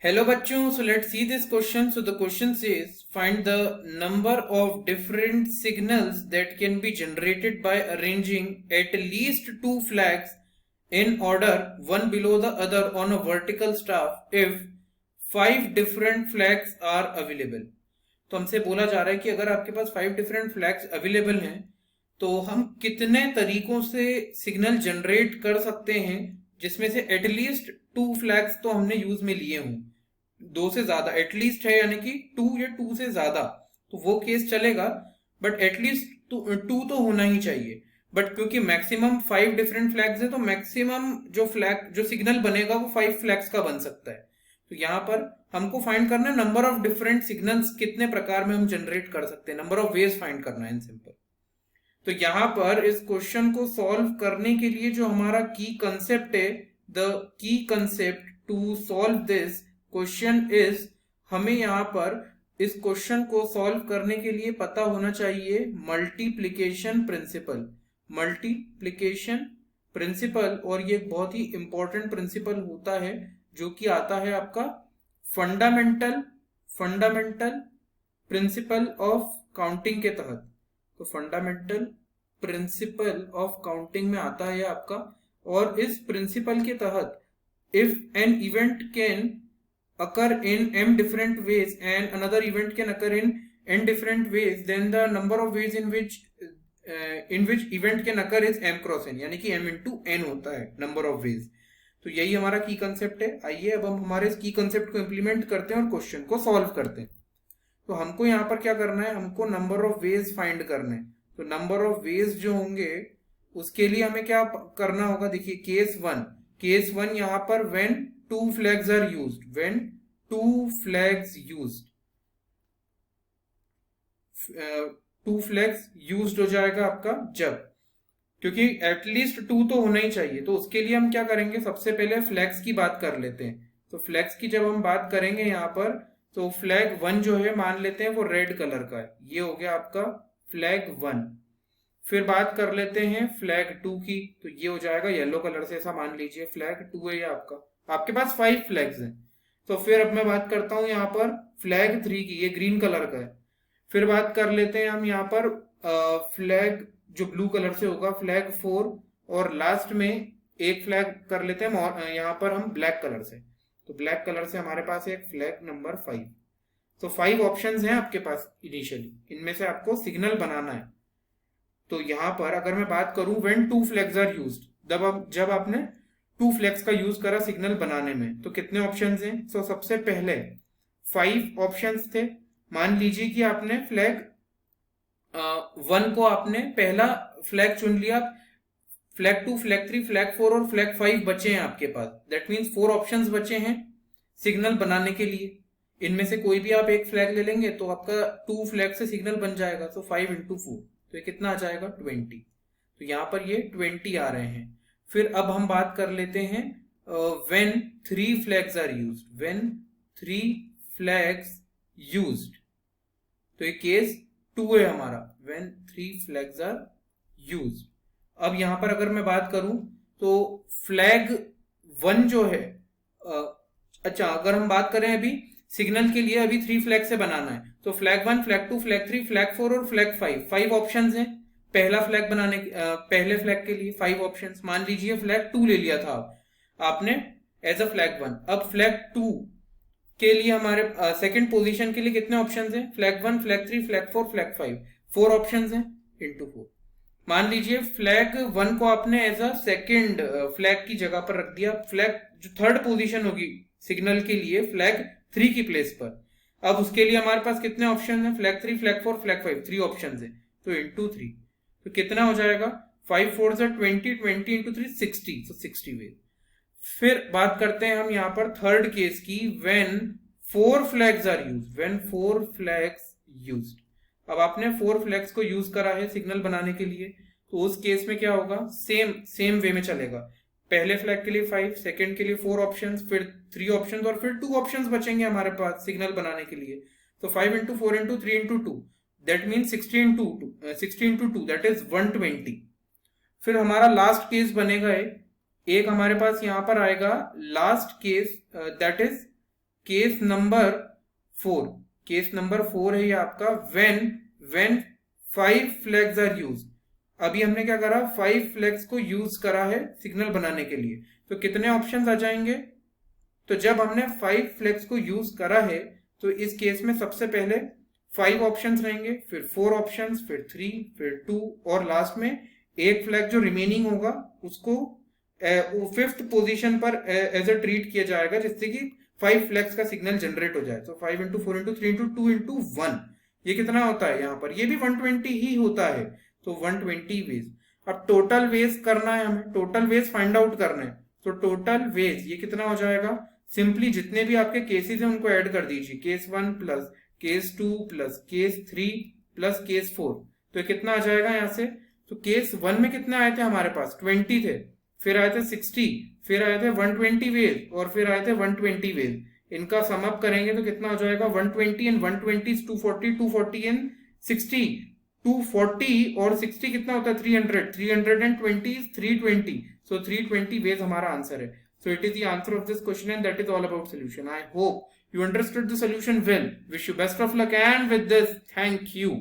Hello bachchon, so let's see this question. So the question says find the number of different signals that can be generated by arranging at least two flags in order one below the other on a vertical staff if five different flags are available. तो हमसे बोला जा रहा है कि अगर आपके पास 5 different flags available हैं तो हम कितने तरीकों से सिग्नल जनरेट कर सकते हैं जिसमें से एटलीस्ट 2 फ्लैग्स तो हमने यूज में लिए हों, 2 से ज्यादा एटलीस्ट है यानी कि 2 या 2 से ज्यादा तो वो केस चलेगा, बट एटलीस्ट 2 तो होना ही चाहिए। बट क्योंकि मैक्सिमम 5 डिफरेंट फ्लैग्स है तो मैक्सिमम जो सिग्नल बनेगा वो 5 फ्लैग्स का बन सकता है। तो यहाँ पर हमको फाइंड करना है नंबर ऑफ डिफरेंट सिग्नल्स कितने प्रकार में हम जनरेट कर सकते हैं, नंबर ऑफ वेज फाइंड करना है इन सिंपल। तो यहाँ पर इस क्वेश्चन को सॉल्व करने के लिए जो हमारा की कंसेप्ट है, the key concept to solve this question is, हमें यहाँ पर इस क्वेश्चन को सॉल्व करने के लिए पता होना चाहिए मल्टीप्लिकेशन प्रिंसिपल। मल्टीप्लिकेशन प्रिंसिपल, और ये बहुत ही इंपॉर्टेंट प्रिंसिपल होता है जो कि आता है आपका फंडामेंटल प्रिंसिपल ऑफ काउंटिंग के तहत। तो फंडामेंटल प्रिंसिपल ऑफ काउंटिंग में आता है आपका, और इस प्रिंसिपल के तहत if an event can occur in m different ways and another event can occur in n different ways, then the number of ways in which event can occur is m cross n, यानी कि m into n होता है number of ways. तो यही हमारा की concept है। आइए अब हम हमारे इस की कंसेप्ट को इंप्लीमेंट करते हैं और क्वेश्चन को सॉल्व करते हैं। तो हमको यहाँ पर क्या करना है, हमको नंबर ऑफ वेज फाइंड करने हैं। तो नंबर ऑफ वेज जो होंगे उसके लिए हमें क्या करना होगा, देखिए केस वन यहाँ पर when two flags are used, when two flags used हो जाएगा आपका जब, क्योंकि एटलीस्ट 2 तो होना ही चाहिए। तो उसके लिए हम क्या करेंगे, सबसे पहले फ्लैग्स की बात कर लेते हैं। तो फ्लैग्स की जब हम बात करेंगे यहाँ पर, तो फ्लैग 1 जो है मान लेते हैं वो रेड कलर का है, ये हो गया आपका फ्लैग 1। फिर बात कर लेते हैं फ्लैग 2 की, तो ये हो जाएगा येलो कलर से, ऐसा मान लीजिए फ्लैग 2 है ये आपके पास 5 फ्लैग्स हैं। तो फिर अब मैं बात करता हूं यहाँ पर फ्लैग 3 की, ये ग्रीन कलर का है। फिर बात कर लेते हैं हम यहाँ पर फ्लैग जो ब्लू कलर से होगा फ्लैग 4, और लास्ट में एक फ्लैग कर लेते हैं यहाँ पर हम ब्लैक कलर से। तो ब्लैक कलर से हमारे पास एक फ्लैग नंबर 5। तो 5 ऑप्शंस हैं आपके पास इनिशियली, इनमें से आपको सिग्नल बनाना है। तो यहाँ पर अगर मैं बात करूं when two flags are used, जब आपने 2 फ्लैग्स का यूज करा सिग्नल बनाने में, तो कितने ऑप्शंस हैं। सो सबसे पहले 5 ऑप्शंस थे। मान लीजिए कि आपने फ्लैग 1 को आपने पहला फ्लैग चुन लिया, फ्लैग 2, फ्लैग 3, फ्लैग 4 और फ्लैग 5 बचे हैं आपके पास। दैट मीन्स 4 ऑप्शंस बचे हैं सिग्नल बनाने के लिए। इनमें से कोई भी आप एक फ्लैग ले लेंगे तो आपका 2 फ्लैग से सिग्नल बन जाएगा। सो 5 into 4, तो ये कितना आ जाएगा 20। तो यहाँ पर ये 20 आ रहे हैं। फिर अब हम बात कर लेते हैं when 3 flags are used, when 3 flags used, तो ये केस 2 है हमारा, व्हेन 3 फ्लैग्स आर यूज्ड। अब यहां पर अगर मैं बात करूं तो फ्लैग 1 जो है, अच्छा अगर हम बात करें अभी सिग्नल के लिए, अभी 3 फ्लैग से बनाना है, तो फ्लैग 1, फ्लैग 2, फ्लैग 3, फ्लैग 4 और फ्लैग 5 ऑप्शंस हैं पहला फ्लैग बनाने पहले फ्लैग के लिए 5 ऑप्शंस। मान लीजिए फ्लैग 2 ले लिया था आपने एज अ फ्लैग 1। अब फ्लैग 2 के लिए हमारे सेकंड पोजीशन के लिए कितने ऑप्शंस हैं, flag 1, flag 3, flag 4, flag 5, 4 options हैं इंटू 4। मान लीजिए फ्लैग 1 को आपने एज अ सेकंड फ्लैग की जगह पर रख दिया, फ्लैग जो थर्ड पोजीशन होगी सिग्नल के लिए फ्लैग 3 की प्लेस पर। अब उसके लिए हमारे पास कितने ऑप्शन हैं, फ्लैग 3, फ्लैग 4, फ्लैग 5, 3 ऑप्शन है, तो इंटू 3, तो कितना हो जाएगा 5 4 20, 20 into 3 60, तो 60 वे। फिर बात करते हैं हम यहाँ पर थर्ड केस की, when 4 flags are used, when 4 flags used. अब आपने 4 फ्लैग्स को यूज करा है सिग्नल बनाने के लिए, तो उस केस में क्या होगा, सेम वे में चलेगा। पहले फ्लैग के लिए 5, सेकंड के लिए 4 ऑप्शंस, फिर 3 ऑप्शंस और फिर 2 ऑप्शंस बचेंगे हमारे पास सिग्नल बनाने के लिए। तो 5 into 4 into 3 into 2, that mean 60 into 2 that is 120। फिर हमारा लास्ट केस बनेगा एक हमारे पास यहाँ पर आएगा last case, that is case number 4, case number 4 है ये आपका व्हेन 5 फ्लैग्स आर यूज। अभी हमने क्या करा, 5 फ्लैग्स को यूज करा है सिग्नल बनाने के लिए, तो कितने ऑप्शंस आ जाएंगे? तो जब हमने 5 फ्लैग्स को यूज करा है तो इस केस में सबसे पहले 5 ऑप्शंस रहेंगे, फिर 4 ऑप्शंस, फिर 3, फिर 2 और लास्ट में एक फ्लैग जो रिमेनिंग होगा उसको 5th पोजीशन पर एज अ ट्रीट किया जाएगा, जिससे कि 5 फ्लैग्स का सिग्नल जनरेट हो जाए। तो 5 इंटू 4 इंटू 3 इंटू 2 इंटू 1, ये कितना होता है यहाँ पर? ये भी 120 ही होता है, तो 120 वेज। अब टोटल वेज करना है हमें, टोटल वेज फाइंड आउट करना है। तो टोटल वेज ये कितना हो जाएगा? सिंपली जितने भी आपके केसेस हैं उनको ऐड कर दीजिए, case 1 plus case 2 plus case 3 plus case 4। तो ये कितना आ जाएगा यहाँ से? तो केस 1 में कितने आए थे हमारे पास? 20 थे, फिर आए थे 60, फिर आए थे 120 वेज और फिर आए थे 120 वेज। इनका सम अप करेंगे तो कितना हो जाएगा? 120 एंड 120 240, 240 एंड 60, 240 और 60 कितना होता है? 300, 320 320, so 320 ways हमारा आंसर है। So it is the answer of this question and that is all about solution. I hope you understood the solution well. Wish you best of luck and with this, thank you.